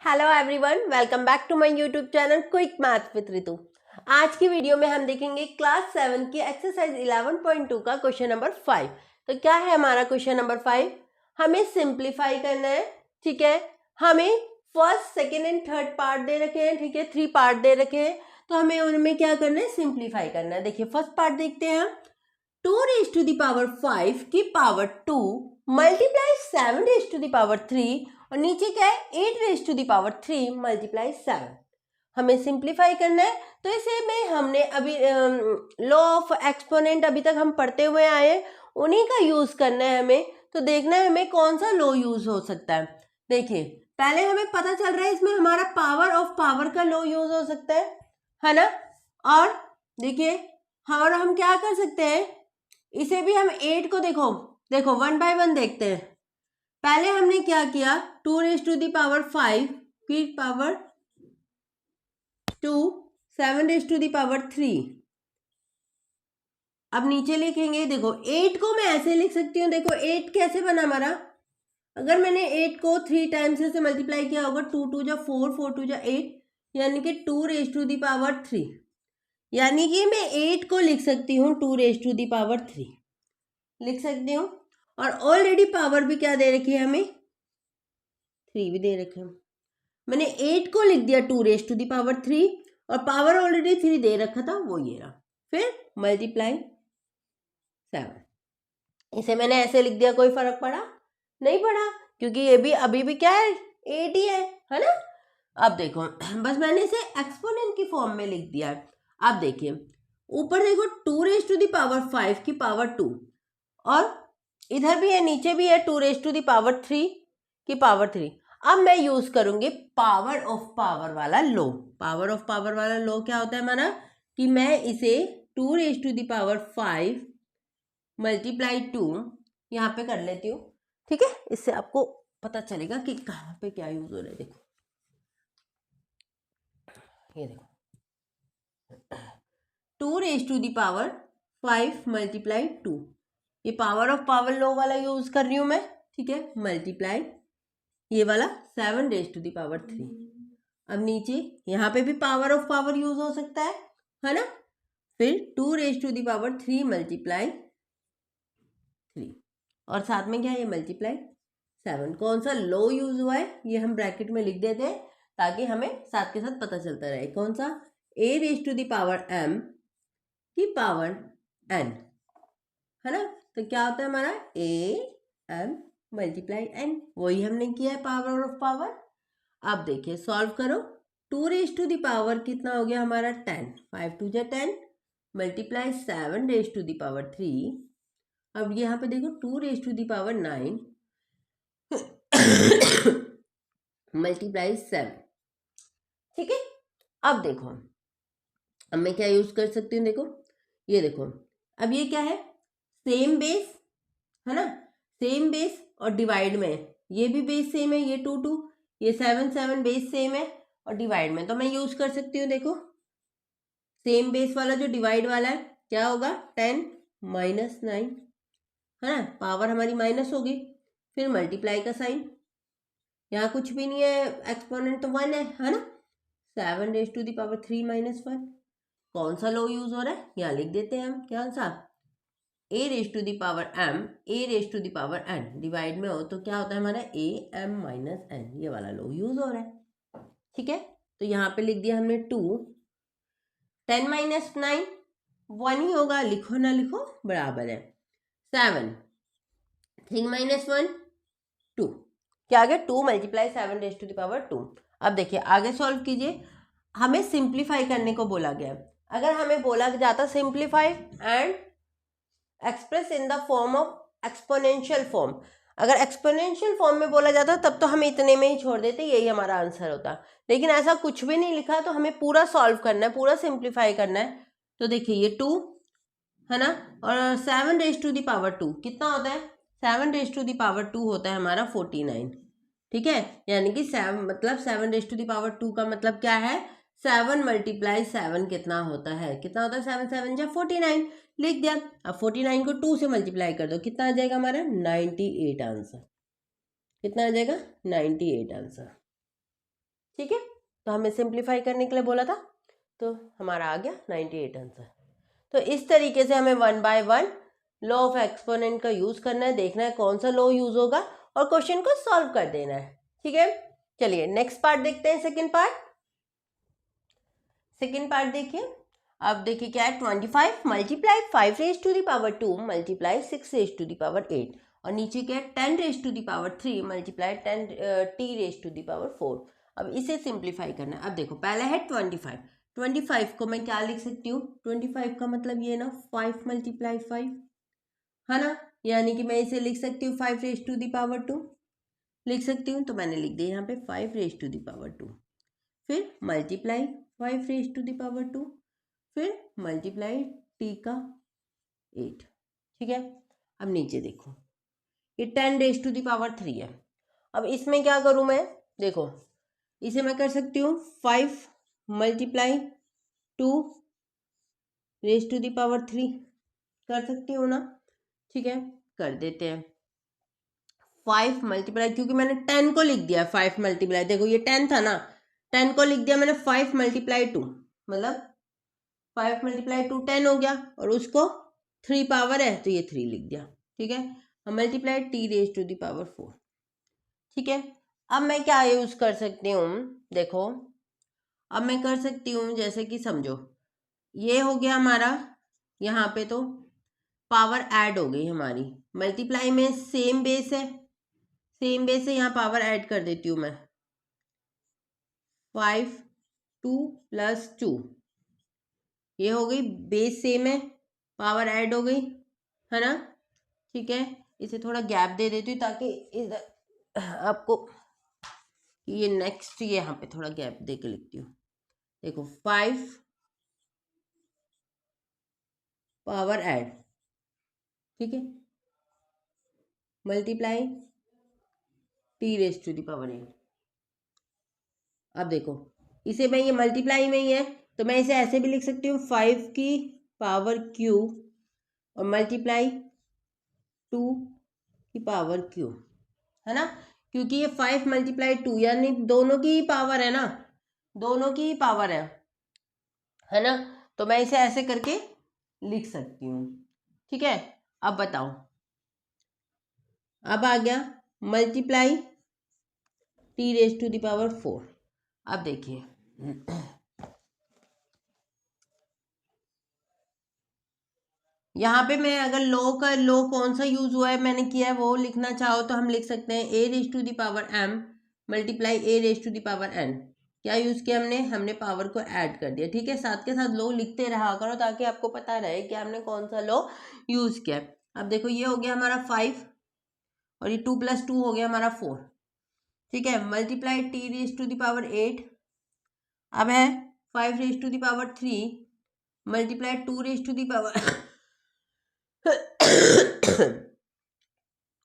Hello everyone, welcome back to my YouTube channel quick math with Ritu. आज की video में हम देखेंगे क्लास 7 की एक्सरसाइज 11.2 का क्वेश्चन नंबर 5। तो क्या है हमारा क्वेश्चन नंबर 5? हमें सिंप्लीफाई करना है। ठीक है, हमें first second and third part दे रखे हैं। ठीक है, 3 पार्ट दे रखे हैं, तो हमें उनमें क्या करना है, सिंप्लीफाई करना है। देखिए फर्स्ट पार्ट देखते हैं हम। 2 रेज टू द पावर 5 की power 2 multiply 7 raise to the power 3, और नीचे क्या है, 8 raise to the power 3 multiply 7। हमें सिंप्लीफाई करना है। तो इसे में हमने अभी लॉ ऑफ एक्सपोनेंट अभी तक हम पढ़ते हुए आए हैं, उन्हीं का यूज करना है हमें। तो देखना है हमें कौन सा लॉ यूज हो सकता है। देखिए पहले हमें पता चल रहा है इसमें हमारा पावर ऑफ पावर का लॉ यूज हो सकता है ना। और देखिए हम क्या कर सकते हैं, इसे भी हम 8 को देखो 1 बाय 1 देखते हैं। पहले हमने क्या किया, 2 रेज टू दी पावर 5 की power 2, 7 raise to the power 3। अब नीचे लिखेंगे, देखो 8 को मैं ऐसे लिख सकती हूँ। देखो 8 कैसे बना हमारा, अगर मैंने 8 को 3 टाइम्स से मल्टीप्लाई किया होगा, 2 2 जा 4, 4 2 जा 8, यानी कि 2 रेज टू दी पावर 3। यानी कि मैं 8 को लिख सकती हूँ 2 रेज टू दी पावर 3 लिख सकती हूँ। और ऑलरेडी पावर भी क्या दे रखी है हमें, 3 भी दे रखे हैं। मैंने 8 को लिख दिया 2 रेज टू दी पावर 3, और पावर ऑलरेडी 3 दे रखा था, वो ये रहा। फिर मल्टीप्लाई 7, इसे मैंने ऐसे लिख दिया, कोई फर्क पड़ा नहीं पड़ा, क्योंकि ये भी अभी भी क्या है, 8 ही है ना। अब देखो बस मैंने इसे एक्सपोनेंट की फॉर्म में लिख दिया है। अब देखिए ऊपर देखो 2 रेज टू दी पावर 5 की पावर 2, और इधर भी है, नीचे भी है 2 रेज टू दी पावर 3 की पावर 3। अब मैं यूज करूंगी पावर ऑफ पावर वाला लॉ। पावर ऑफ पावर वाला लॉ क्या होता है हमारा, कि मैं इसे 2 raise to the power 5 multiply 2 यहाँ पे कर लेती हूँ। ठीक है, इससे आपको पता चलेगा कि कहाँ पे क्या यूज हो रहा है। देखो ये देखो 2 raise to the power 5 multiply 2, ये पावर ऑफ पावर लॉ वाला यूज कर रही हूँ मैं। ठीक है, मल्टीप्लाई ये वाला 7 रेज टू दी पावर 3। अब नीचे यहाँ पे भी पावर ऑफ पावर यूज हो सकता है ना। फिर 2 raise to the power 3 multiply 3, और साथ में क्या है, ये मल्टीप्लाई 7। कौन सा लॉ यूज हुआ है ये हम ब्रैकेट में लिख देते हैं, ताकि हमें साथ के साथ पता चलता रहे। कौन सा, a raise to the power m की पावर n, है ना। तो क्या होता है हमारा a m मल्टीप्लाई n, वही हमने किया है पावर ऑफ पावर। अब देखिए सॉल्व करो, 2 रेज टू दी पावर कितना हो गया हमारा 10, 5 2 जा 10 multiply 7 raise to the power 3। अब यहाँ पे देखो 2 raise to the power 9 multiply 7। ठीक है, अब देखो अब मैं क्या यूज कर सकती हूँ, देखो ये देखो, अब ये क्या है, सेम बेस है ना, सेम बेस, और डिवाइड में ये भी बेस सेम है, ये 2 2, ये 7 7 बेस सेम है, और डिवाइड में तो मैं यूज कर सकती हूँ। देखो सेम बेस वाला जो डिवाइड वाला है क्या होगा, 10 माइनस 9, है ना, पावर हमारी माइनस होगी। फिर मल्टीप्लाई का साइन, यहाँ कुछ भी नहीं है, एक्सपोनेंट तो 1 है ना। 7 raise to the power 3 minus 1, कौन सा लॉ यूज हो रहा है, यहाँ लिख देते हैं हम, क्या सा, a raise to the power m a raise to the power n, divide में हो तो क्या होता है हमारा a m माइनस n, ये वाला लॉ यूज हो रहा है। ठीक है, तो यहाँ पे लिख दिया हमने 2, 10 माइनस 9 1 ही होगा, लिखो ना लिखो बराबर है 7, 3 माइनस 1 2, क्या आ गया 2 multiply 7 raise to the power 2। अब देखिए आगे सॉल्व कीजिए, हमें सिंप्लीफाई करने को बोला गया है। अगर हमें बोला जाता simplify and express in the form of exponential form, अगर एक्सपोनेंशियल फॉर्म में बोला जाता तब तो हम इतने में ही छोड़ देते, यही हमारा आंसर होता। लेकिन ऐसा कुछ भी नहीं लिखा, तो हमें पूरा सॉल्व करना है, पूरा सिंप्लीफाई करना है। तो देखिए ये 2 है ना, और 7 रेज टू दी पावर 2 कितना होता है, 7 रेज टू दी पावर 2 होता है हमारा 49। ठीक है, यानी कि 7 मतलब 7 रेज टू दी पावर 2 का मतलब क्या है, 7 मल्टीप्लाई 7 कितना होता है, 7 7 जा 49, लिख दिया। अब 49 को 2 से मल्टीप्लाई कर दो, कितना आ जाएगा हमारा 98 आंसर, कितना आ जाएगा 98 आंसर। ठीक है, तो हमें सिंप्लीफाई करने के लिए बोला था, तो हमारा आ गया 98 आंसर। तो इस तरीके से हमें 1 बाय 1 लॉ ऑफ एक्सपोनेंट का यूज करना है, देखना है कौन सा लॉ यूज होगा और क्वेश्चन को सॉल्व कर देना है। ठीक है, चलिए नेक्स्ट पार्ट देखते हैं। सेकंड पार्ट देखिए। अब देखिए क्या है, 25 multiply 5 raise to the power 2 multiply 6 raise to the power 8, और नीचे क्या है 10 raise to the power 3 multiply 10 t raise to the power 4। अब इसे सिंप्लीफाई करना है। अब देखो पहला है 25 को मैं क्या लिख सकती हूँ, 25 का मतलब ये ना 5 मल्टीप्लाई 5 है ना, यानी कि मैं इसे लिख सकती हूँ 5 रेज टू द पावर 2 लिख सकती हूँ। तो मैंने लिख दिया यहाँ पे 5 रेज टू द पावर 2, फिर multiply 5 raise to the power 2, फिर मल्टीप्लाई t का 8। ठीक है, अब नीचे देखो ये 10 रेज टू द पावर 3 है। अब इसमें क्या करूं मैं, देखो इसे मैं कर सकती हूँ 5 multiply 2 raise to the power 3 कर सकती हूँ ना। ठीक है, कर देते हैं 5 मल्टीप्लाई, क्योंकि मैंने 10 को लिख दिया 5 मल्टीप्लाई, देखो ये 10 था ना, 10 को लिख दिया मैंने 5 मल्टीप्लाई 2, मतलब 5 मल्टीप्लाई 2 10 हो गया, और उसको 3 पावर है तो ये 3 लिख दिया। ठीक है, multiply T raise to the power 4। ठीक है, अब मैं क्या यूज कर सकती हूँ, देखो अब मैं कर सकती हूँ, जैसे कि समझो ये हो गया हमारा, यहाँ पे तो पावर ऐड हो गई हमारी, मल्टीप्लाई में सेम बेस है, यहाँ पावर ऐड कर देती हूँ मैं, 5 2 प्लस 2, ये हो गई बेस सेम है, पावर ऐड हो गई है ना। ठीक है, इसे थोड़ा गैप दे देती हूँ ताकि इधर आपको ये नेक्स्ट, ये यहाँ पे थोड़ा गैप दे के लिखती हूँ। देखो 5 पावर ऐड, ठीक है, multiply T raise to the power 8। अब देखो इसे मैं, ये मल्टीप्लाई में ही है तो मैं इसे ऐसे भी लिख सकती हूँ 5 की पावर क्यू और मल्टीप्लाई 2 की पावर क्यू, है ना, क्योंकि ये 5 मल्टीप्लाई 2 यानी दोनों की ही पावर है ना, दोनों की ही पावर है ना, तो मैं इसे ऐसे करके लिख सकती हूँ। ठीक है, अब बताओ, अब आ गया multiply T raise to the power 4। अब देखिए यहाँ पे मैं अगर लो कौन सा यूज हुआ है मैंने किया है वो लिखना चाहो तो हम लिख सकते हैं a raise to the power m multiply a raise to the power n। क्या यूज किया हमने पावर को ऐड कर दिया। ठीक है, साथ के साथ लो लिखते रहा करो ताकि आपको पता रहे कि हमने कौन सा लो यूज किया। अब देखो ये हो गया हमारा 5 और ये 2 प्लस 2 हो गया हमारा 4। ठीक है, multiply T raise to the power 8, अब है 5 raise to the power 3 multiply 2 raise to the power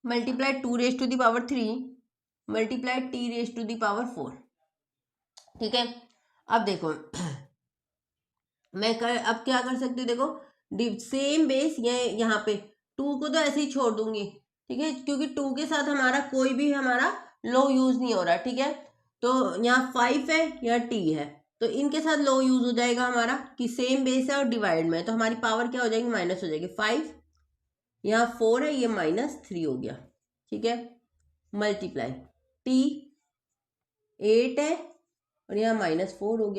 multiply 2 raise to the power 3 multiply T raise to the power 4। ठीक है, अब देखो अब क्या कर सकती हूँ, देखो सेम बेस, ये यहाँ पे 2 को तो ऐसे ही छोड़ दूंगी। ठीक है, क्योंकि 2 के साथ हमारा कोई भी हमारा लो यूज नहीं हो रहा। ठीक है, तो यहाँ 5 है, यहाँ टी है, तो इनके साथ लो यूज हो जाएगा हमारा कि सेम बेस है और डिवाइड में, तो हमारी पावर क्या हो जाएगी, माइनस हो जाएगी। 5 यहाँ 4 है, ये -3 हो गया। ठीक है, मल्टीप्लाई टी 8 है और यहाँ -4 हो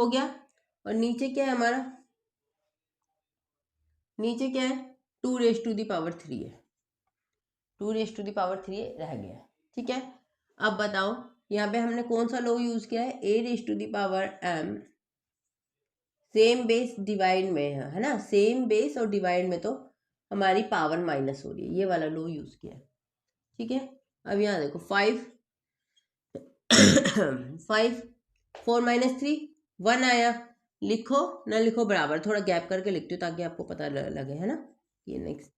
गया, और नीचे क्या है हमारा, नीचे क्या है 2 रेज टू द पावर 3 है, 2 रेज टू द पावर 3 रह गया। ठीक है, अब बताओ यहाँ पे हमने कौन सा लो यूज किया है, a raise to the power m, same base divide में है ना, सेम बेस और डिवाइड में तो हमारी पावर माइनस हो रही है, ये वाला लो यूज किया है। ठीक है, अब यहाँ देखो 5 5 4 -3 1 आया, लिखो ना लिखो बराबर, थोड़ा गैप करके लिखती हूँ ताकि आपको पता लगे, है ना। ये नेक्स्ट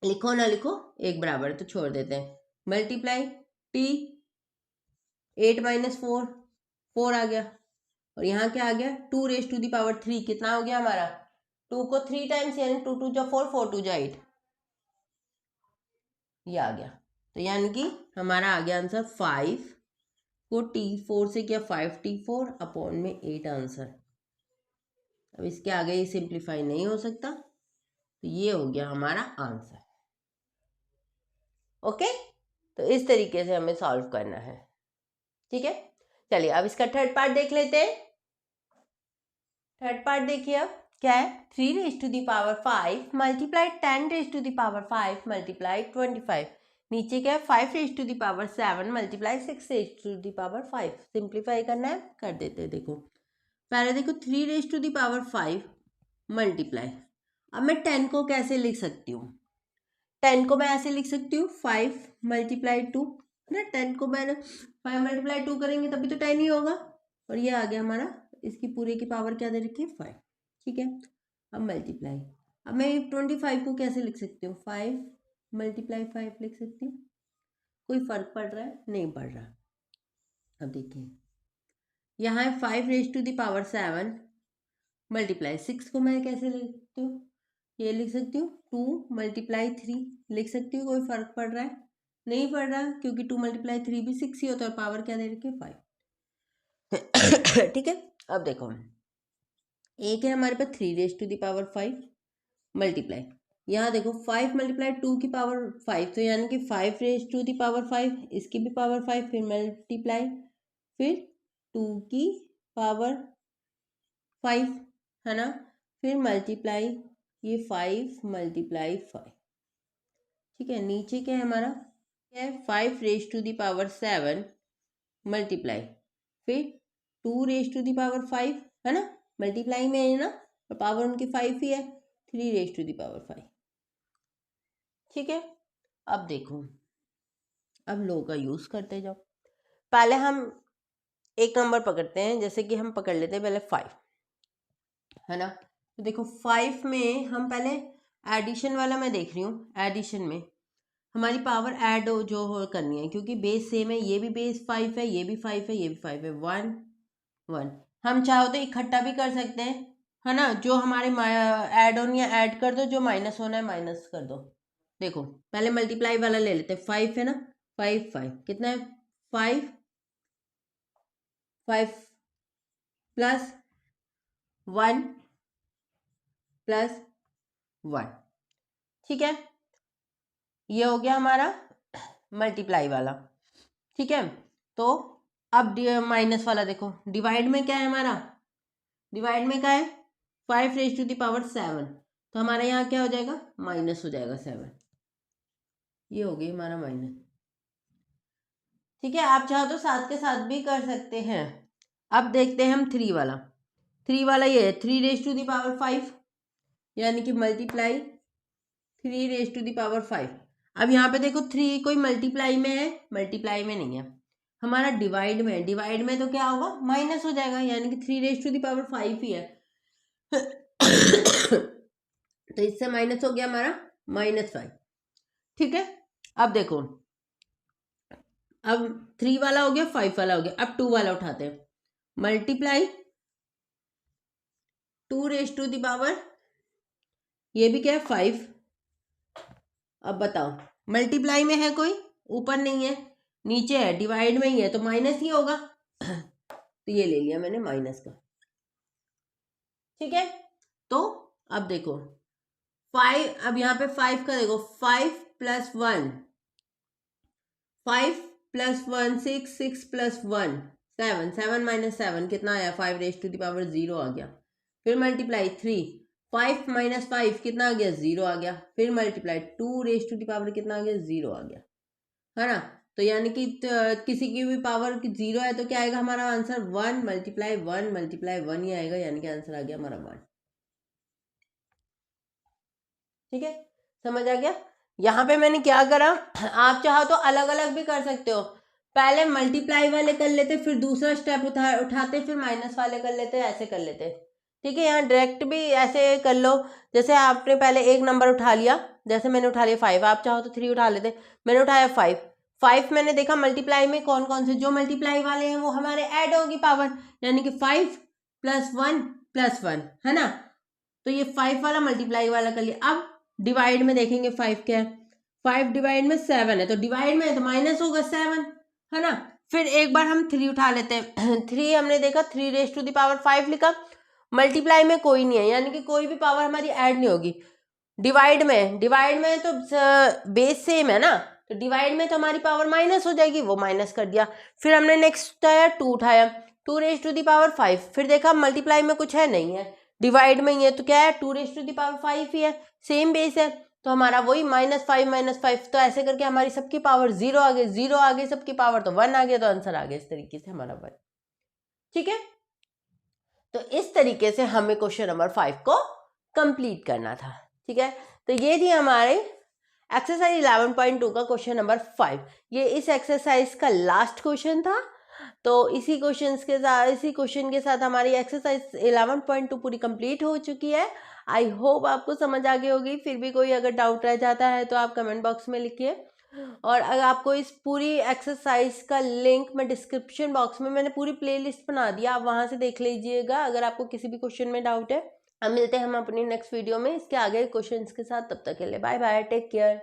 लिखो ना लिखो एक बराबर तो छोड़ देते हैं, मल्टीप्लाई टी 8 -4 4 आ गया, और यहाँ क्या आ गया 2 रेज टू द पावर 3, कितना हो गया हमारा, 2 को 3 टाइम्स यानी 2 2 जा 4 4 2 जा 8, ये आ गया। तो यानी कि हमारा आ गया आंसर 5 को T4 से किया 5T4 अपॉन में 8 आंसर। अब इसके आगे ये सिंप्लीफाई नहीं हो सकता, तो ये हो गया हमारा आंसर। ओके, तो इस तरीके से हमें सॉल्व करना है। ठीक है, चलिए अब इसका थर्ड पार्ट देख लेते हैं। थर्ड पार्ट देखिए, अब क्या है, 3 raise to the power 5 multiply 10 raise to the power 5 multiply 25। नीचे क्या है, 5 raise to the power 7 multiply 6 raise to the power 5। Simplify करना है, कर देते हैं। देखो पहले देखो 3 raise to the power 5 multiply, अब मैं 10 को कैसे लिख सकती हूँ, 10 को मैं ऐसे लिख सकती हूँ 5 मल्टीप्लाई 2 ना, 10 को मैंने 5 मल्टीप्लाई 2 करेंगे तभी तो 10 ही होगा, और ये आ गया हमारा, इसकी पूरे की पावर क्या दे रखी है 5। ठीक है, अब मल्टीप्लाई, अब मैं 25 को कैसे लिख सकती हूँ, 5 मल्टीप्लाई 5 लिख सकती हूँ। कोई फर्क पड़ रहा है, नहीं पड़ रहा। अब देखिए यहाँ है 5 raise to the power 7 multiply 6 को मैं कैसे लिख सकती हूँ, ये लिख सकती हूँ 2 मल्टीप्लाई 3 लिख सकती हूँ। कोई फर्क पड़ रहा है, नहीं पड़ रहा, क्योंकि 2 मल्टीप्लाई 3 भी 6 ही होता है, और पावर क्या दे रखी है 5। ठीक है, अब देखो एक है हमारे पास 3 raise to the power 5 multiply, यहाँ देखो 5 मल्टीप्लाई 2 की पावर 5, तो यानी कि 5 रेज टू द पावर 5, इसकी भी पावर 5, फिर मल्टीप्लाई, फिर 2 की पावर 5 है ना, फिर मल्टीप्लाई, ये 5 मल्टीप्लाई 5। ठीक है, नीचे क्या है हमारा, क्या है 5 raise to the power 7 multiply, फिर 2 रेज टू द पावर 5 है ना, मल्टीप्लाई में है ना, और पावर उनकी 5 ही है, 3 रेज टू द पावर 5। ठीक है, अब देखो, अब लो का यूज करते जाओ। पहले हम एक नंबर पकड़ते हैं, जैसे कि हम पकड़ लेते हैं पहले 5 है ना, तो देखो 5 में हम पहले एडिशन वाला मैं देख रही हूँ, एडिशन में हमारी पावर ऐड जो हो करनी है, क्योंकि बेस सेम है, ये भी बेस 5 है, ये भी 5 है, ये भी 5 है, 1 1। हम चाहो तो इकट्ठा भी कर सकते हैं है ना, जो हमारे ऐड ऑन या ऐड कर दो, जो माइनस होना है माइनस कर दो। देखो पहले मल्टीप्लाई वाला ले लेते हैं, 5 है ना, 5 5 कितना है, 5 5 प्लस 1 प्लस 1। ठीक है, ये हो गया हमारा मल्टीप्लाई वाला। ठीक है, तो अब माइनस वाला देखो, डिवाइड में क्या है हमारा, डिवाइड में क्या है 5 रेज टू द पावर 7, तो हमारा यहाँ क्या हो जाएगा, माइनस हो जाएगा 7, ये हो गई हमारा माइनस। ठीक है, आप चाहो तो साथ के साथ भी कर सकते हैं। अब देखते हैं हम 3 वाला, 3 वाला ये है 3 रेज टू द पावर 5, यानी कि multiply 3 raise to the power 5। अब यहाँ पे देखो 3 कोई मल्टीप्लाई में है, मल्टीप्लाई में नहीं है, हमारा डिवाइड में है, डिवाइड में तो क्या होगा, माइनस हो जाएगा, यानी कि 3 रेज टू द पावर 5 ही है। तो इससे माइनस हो गया हमारा -5। ठीक है, अब देखो, अब 3 वाला हो गया, 5 वाला हो गया, अब 2 वाला उठाते हैं, multiply 2 raise to the power, ये भी क्या है 5। अब बताओ मल्टीप्लाई में है कोई, ऊपर नहीं है, नीचे है, डिवाइड में ही है, तो माइनस ही होगा। तो ये ले लिया मैंने माइनस का। ठीक है, तो अब देखो 5, अब यहाँ पे 5 का देखो, 5 प्लस 1 5 प्लस 1 6 6 प्लस 1 7 7 माइनस 7 कितना आया, 5 रेज टू द पावर 0 आ गया। फिर मल्टीप्लाई 3 5 माइनस 5 कितना आ गया, 0 आ गया। फिर multiply 2 raise to the power कितना आ गया, 0 आ गया, है ना। तो यानी कि किसी की भी पावर 0 है तो क्या आएगा हमारा आंसर, 1 मल्टीप्लाई 1 ही आएगा, यानी कि आंसर आ गया हमारा 1। ठीक है, समझ आ गया। यहाँ पे मैंने क्या करा, आप चाहो तो अलग अलग भी कर सकते हो, पहले मल्टीप्लाई वाले कर लेते, फिर दूसरा स्टेप उठाते, फिर माइनस वाले कर लेते, ऐसे कर लेते। ठीक है, यहाँ डायरेक्ट भी ऐसे कर लो, जैसे आपने पहले एक नंबर उठा लिया, जैसे मैंने उठा लिया 5, आप चाहो तो 3 उठा लेते, मैंने उठाया 5 मैंने देखा मल्टीप्लाई में कौन कौन से जो मल्टीप्लाई वाले हैं वो हमारे ऐड होगी पावर, यानी कि 5 प्लस 1 प्लस 1 है ना, तो ये 5 वाला मल्टीप्लाई वाला कर लिया। अब डिवाइड में देखेंगे 5 क्या है, 5 डिवाइड में 7 है, तो डिवाइड में है तो माइनस होगा 7 है ना, फिर एक बार हम 3 उठा लेते हैं। 3 हमने देखा 3⁵5 लिखा, मल्टीप्लाई में कोई नहीं है, यानी कि कोई भी पावर हमारी ऐड नहीं होगी। डिवाइड में तो बेस सेम है ना, तो डिवाइड में तो हमारी पावर माइनस हो जाएगी, वो माइनस कर दिया। फिर हमने नेक्स्ट उठाया 2 उठाया, 2⁵5। फिर देखा मल्टीप्लाई में कुछ है नहीं है, डिवाइड में ही है, तो क्या है 2⁵5 ही है, सेम बेस है, तो हमारा वही -5 तो ऐसे करके हमारी सबकी पावर 0 आ गई, 0 आ गई सबकी पावर, तो 1 आ गया, तो आंसर आ गया इस तरीके से हमारा 1। ठीक है, तो इस तरीके से हमें क्वेश्चन नंबर 5 को कंप्लीट करना था। ठीक है, तो ये थी हमारे एक्सरसाइज 11.2 का क्वेश्चन नंबर 5। ये इस एक्सरसाइज का लास्ट क्वेश्चन था, तो इसी क्वेश्चन के साथ हमारी एक्सरसाइज 11.2 पूरी कंप्लीट हो चुकी है। आई होप आपको समझ आ गई होगी। फिर भी कोई अगर डाउट रह जाता है तो आप कमेंट बॉक्स में लिखिए, और अगर आपको इस पूरी एक्सरसाइज का लिंक मैं डिस्क्रिप्शन बॉक्स में, मैंने पूरी प्लेलिस्ट बना दिया, आप वहाँ से देख लीजिएगा अगर आपको किसी भी क्वेश्चन में डाउट है। अब मिलते हैं हम अपनी नेक्स्ट वीडियो में इसके आगे क्वेश्चंस के साथ, तब तक के लिए बाय बाय, टेक केयर।